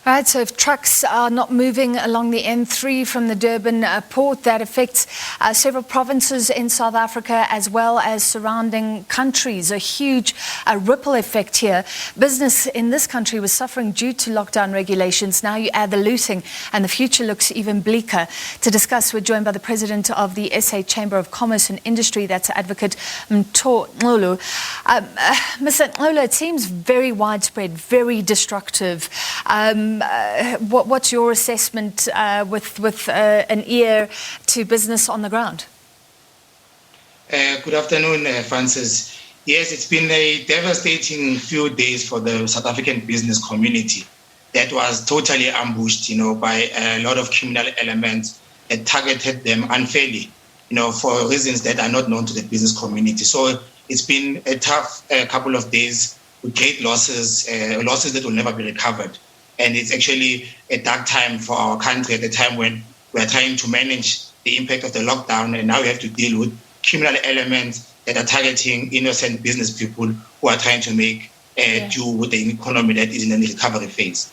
Right, so if trucks are not moving along the N3 from the Durban port, that affects several provinces in South Africa as well as surrounding countries. A huge ripple effect here. Business in this country was suffering due to lockdown regulations. Now you add the looting and the future looks even bleaker. To discuss, we're joined by the president of the SA Chamber of Commerce and Industry, that's Advocate Mtho Xulu. Mr. Xulu, it seems very widespread, very destructive. What's your assessment with an ear to business on the ground? Good afternoon, Francis. Yes, it's been a devastating few days for the South African business community that was totally ambushed, by a lot of criminal elements that targeted them unfairly, for reasons that are not known to the business community. So it's been a tough couple of days with great losses that will never be recovered. And it's actually a dark time for our country at the time when we're trying to manage the impact of the lockdown, and now we have to deal with criminal elements that are targeting innocent business people who are trying to make do with the economy that is in a recovery phase.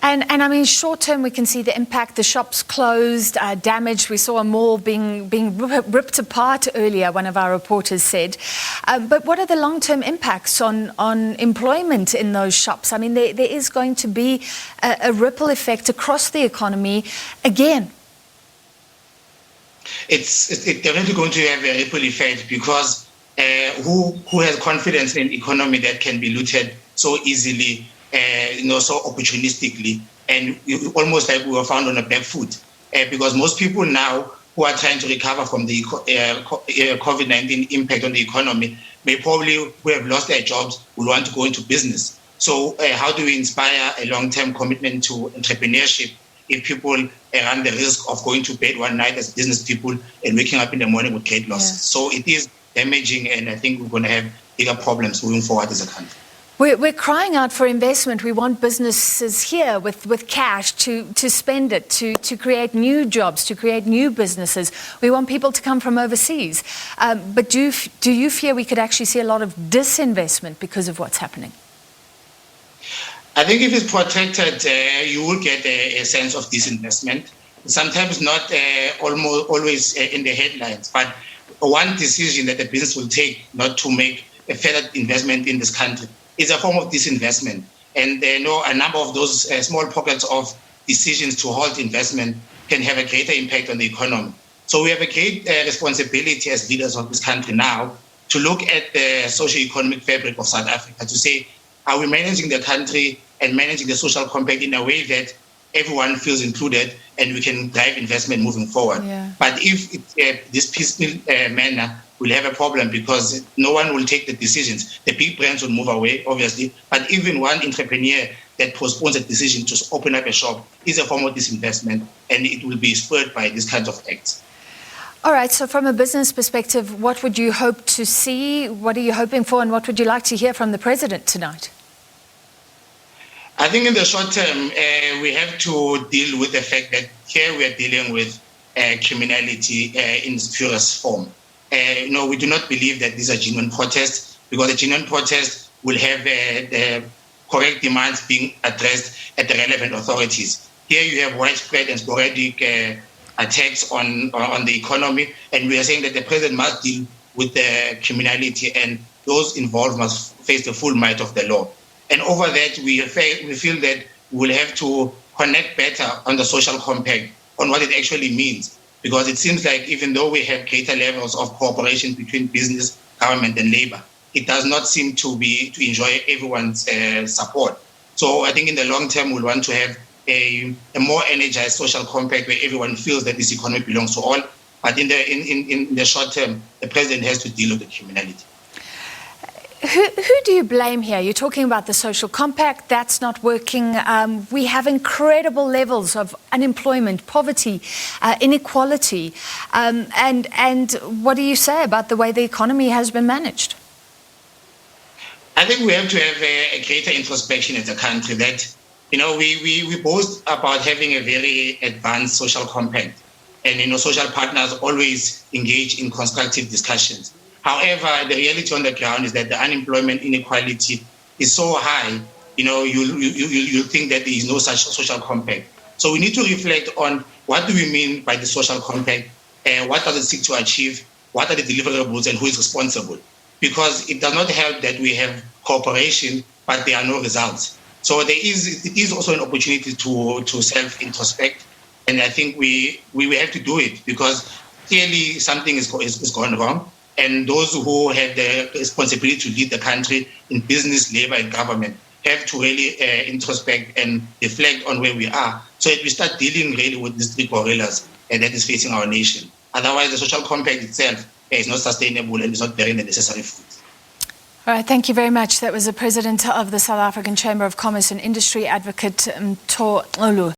And I mean, short term, we can see the impact. The shops closed, damaged. We saw a mall being ripped apart earlier, one of our reporters said. But what are the long-term impacts on employment in those shops? I mean, there is going to be a ripple effect across the economy again. It's definitely going to have a ripple effect because who has confidence in an economy that can be looted so easily, so opportunistically, and almost like we were found on a back foot, because most people now who are trying to recover from the COVID-19 impact on the economy who have lost their jobs will want to go into business. So how do we inspire a long-term commitment to entrepreneurship if people run the risk of going to bed one night as business people and waking up in the morning with great losses? So it is damaging, and I think we're going to have bigger problems moving forward as a country. We're crying out for investment. We want businesses here with cash to spend it, to create new jobs, to create new businesses. We want people to come from overseas. But do you fear we could actually see a lot of disinvestment because of what's happening? I think if it's protected, you will get a sense of disinvestment. Sometimes not always in the headlines, but one decision that the business will take not to make a further investment in this country is a form of disinvestment. And a number of those small pockets of decisions to halt investment can have a greater impact on the economy. So we have a great responsibility as leaders of this country now to look at the socio-economic fabric of South Africa, to say, are we managing the country and managing the social compact in a way that everyone feels included and we can drive investment moving forward? But if it's this piecemeal manner, we'll have a problem because no one will take the decisions. The big brands will move away, obviously, but even one entrepreneur that postpones a decision to open up a shop is a form of disinvestment, and it will be spurred by these kinds of acts. All right, so from a business perspective, what would you hope to see? What are you hoping for, and what would you like to hear from the president tonight? I think in the short term, we have to deal with the fact that here we are dealing with criminality in its purest form. We do not believe that these are genuine protests, because a genuine protest will have the correct demands being addressed at the relevant authorities. Here you have widespread and sporadic attacks on the economy, and we are saying that the president must deal with the criminality, and those involved must face the full might of the law. And over that, we feel that we will have to connect better on the social compact, on what it actually means. Because it seems like even though we have greater levels of cooperation between business, government, and labor, it does not seem to enjoy everyone's support. So I think in the long term, we'll want to have a more energized social compact where everyone feels that this economy belongs to all. But in the short term, the president has to deal with the criminality. Who do you blame here? You're talking about the social compact. That's not working. We have incredible levels of unemployment, poverty, inequality. And what do you say about the way the economy has been managed? I think we have to have a greater introspection as a country that, we boast about having a very advanced social compact. And, social partners always engage in constructive discussions. However, the reality on the ground is that the unemployment inequality is so high you'll think that there is no such social compact. So we need to reflect on what do we mean by the social compact, what does it seek to achieve, what are the deliverables, and who is responsible? Because it does not help that we have cooperation, but there are no results. So it is also an opportunity to self-introspect, and I think we have to do it because clearly something is going wrong, and those who have the responsibility to lead the country in business, labor, and government have to really introspect and reflect on where we are so that we start dealing really with these three gorillas that is facing our nation. Otherwise, the social compact itself is not sustainable and is not bearing the necessary fruit. All right, thank you very much. That was the president of the South African Chamber of Commerce and Industry, Advocate Mtho Xulu.